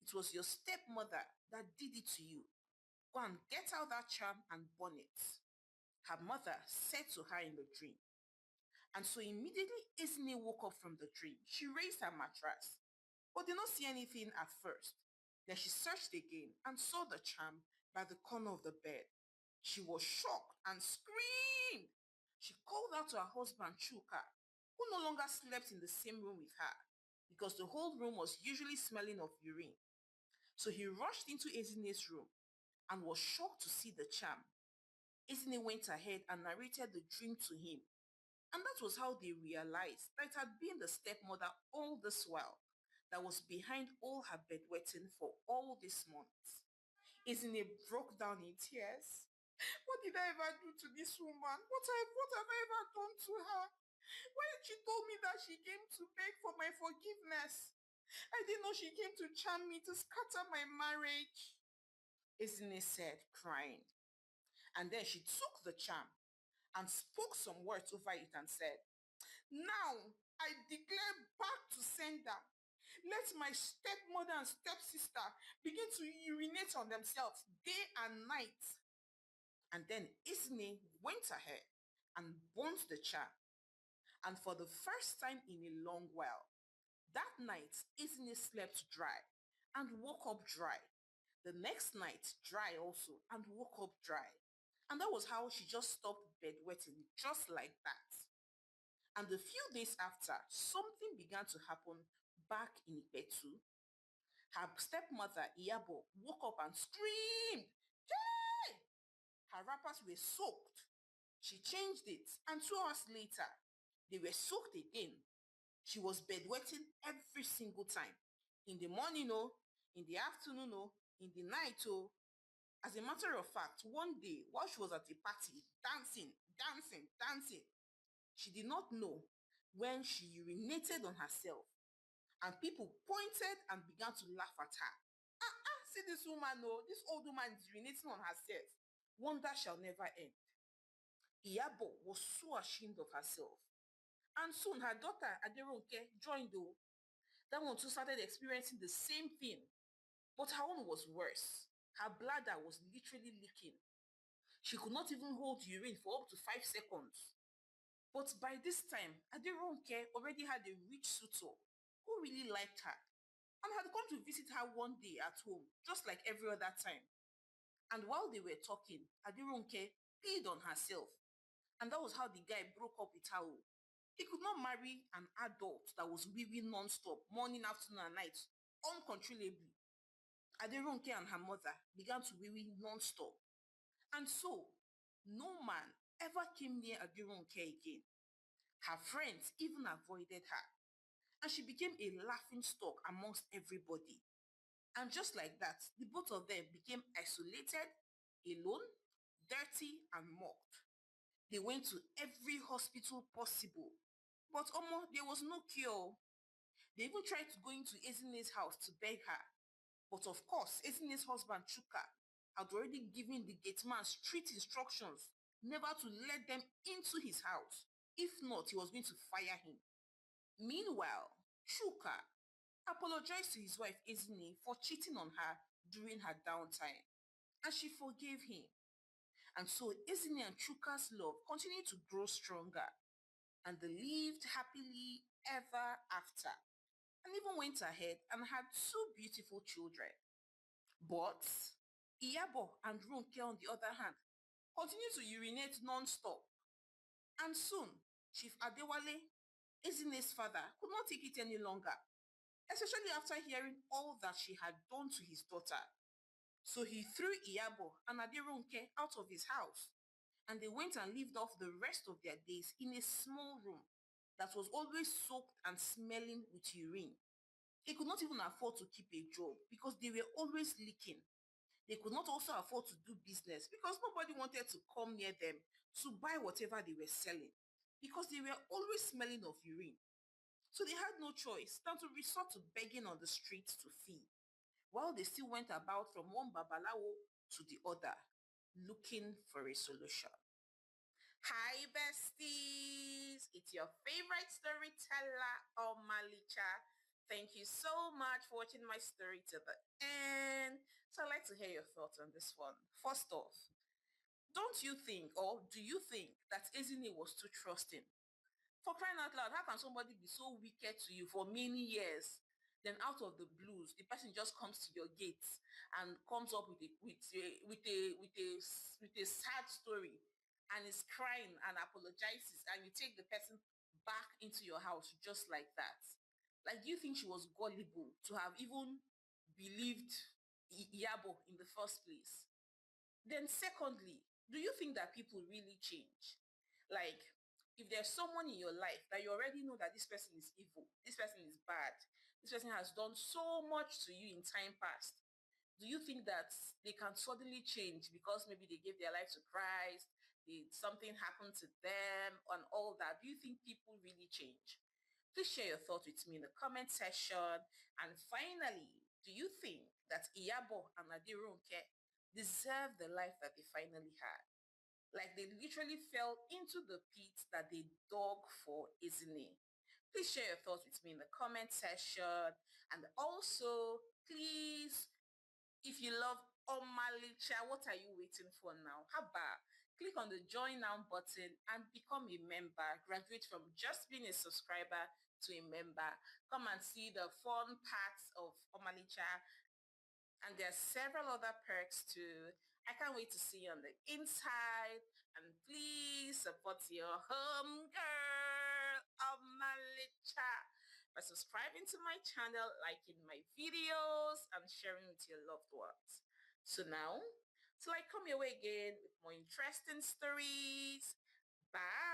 It was your stepmother that did it to you. Go and get out that charm and burn it. her mother said to her in the dream. And so immediately Isne woke up from the dream. She raised her mattress, but did not see anything at first. Then she searched again and saw the charm by the corner of the bed. She was shocked and screamed. She called out to her husband Chuka, who no longer slept in the same room with her because the whole room was usually smelling of urine. So he rushed into Ezine's room and was shocked to see the charm. Ezine went ahead and narrated the dream to him. And that was how they realized that it had been the stepmother all this while that was behind all her bedwetting for all these months. Ezine broke down in tears. What did I ever do to this woman? What have I ever done to her? Why did she told me that she came to beg for my forgiveness? I didn't know she came to charm me to scatter my marriage. Ezine said, crying. And then she took the charm and spoke some words over it and said, now I declare back to sender. Let my stepmother and stepsister begin to urinate on themselves day and night. And then Isne went ahead and burnt the charm. And for the first time in a long while, that night Isne slept dry and woke up dry. The next night, dry also, and woke up dry. And that was how she just stopped bedwetting, just like that. And a few days after, something began to happen back in Ipetu. Her stepmother, Iyabo, woke up and screamed, "Hey!" Her wrappers were soaked. She changed it, and 2 hours later, they were soaked again. She was bedwetting every single time. In the morning, oh, in the afternoon, oh, in the night, oh. As a matter of fact, one day, while she was at a party, dancing, she did not know when she urinated on herself, and people pointed and began to laugh at her. See this woman, oh, this old woman is urinating on herself. Wonder shall never end. Iyabo was so ashamed of herself. And soon her daughter, Aderonke, joined though. That one too started experiencing the same thing. But her own was worse. Her bladder was literally leaking. She could not even hold urine for up to 5 seconds. But by this time, Aderonke already had a rich suitor who really liked her and had come to visit her one day at home, just like every other time. And while they were talking, Aderonke peed on herself. And that was how the guy broke up with her. He could not marry an adult that was weaving non-stop, morning, afternoon, and night, uncontrollably. Aderonke and her mother began to weary non-stop. And so, no man ever came near Aderonke again. Her friends even avoided her. And she became a laughing stock amongst everybody. And just like that, the both of them became isolated, alone, dirty, and mocked. They went to every hospital possible. But there was no cure. They even tried to go into Ezine's house to beg her. But of course, Ezine's husband, Chuka, had already given the gate man strict instructions never to let them into his house. If not, he was going to fire him. Meanwhile, Chuka apologized to his wife Ezine for cheating on her during her downtime, and she forgave him. And so Ezine and Chuka's love continued to grow stronger, and they lived happily ever after, and even went ahead and had two beautiful children. But Iyabo and Ronke, on the other hand, continued to urinate non-stop. And soon, Chief Adewale, Ezine's father, could not take it any longer, especially after hearing all that she had done to his daughter. So he threw Iyabo and Aderonke out of his house, and they went and lived off the rest of their days in a small room that was always soaked and smelling with urine. They could not even afford to keep a job because they were always leaking. They could not also afford to do business because nobody wanted to come near them to buy whatever they were selling because they were always smelling of urine. So they had no choice than to resort to begging on the streets to feed, while they still went about from one babalawo to the other, looking for a solution. Hi besties, it's your favorite storyteller, Omalicha. Thank you so much for watching my story to the end. So I'd like to hear your thoughts on this one. First off, Don't you think, or do you think that Ezine was too trusting? For crying out loud, how can somebody be so wicked to you for many years? Then out of the blues, the person just comes to your gate and comes up with a sad story and is crying and apologizes, and you take the person back into your house just like that. Like, do you think she was gullible to have even believed Iyabo in the first place? Then secondly, do you think that people really change? Like, if there's someone in your life that you already know that this person is evil, this person is bad, this person has done so much to you in time past, do you think that they can suddenly change because maybe they gave their life to Christ, something happened to them and all that? Do you think people really change? Please share your thoughts with me in the comment section. And finally, do you think that Iyabo and Adirunke deserve the life that they finally had? Like, they literally fell into the pit that they dug for, isn't it? Please share your thoughts with me in the comment section. And also, please, if you love Omalicha, what are you waiting for now? How about click on the join now button and become a member. Graduate from just being a subscriber to a member. Come and see the fun parts of Omalicha, and there are several other perks too. I can't wait to see you on the inside. And please support your home girl, Omalicha, by subscribing to my channel, liking my videos, and sharing with your loved ones. So now, till I come your way again with more interesting stories. Bye.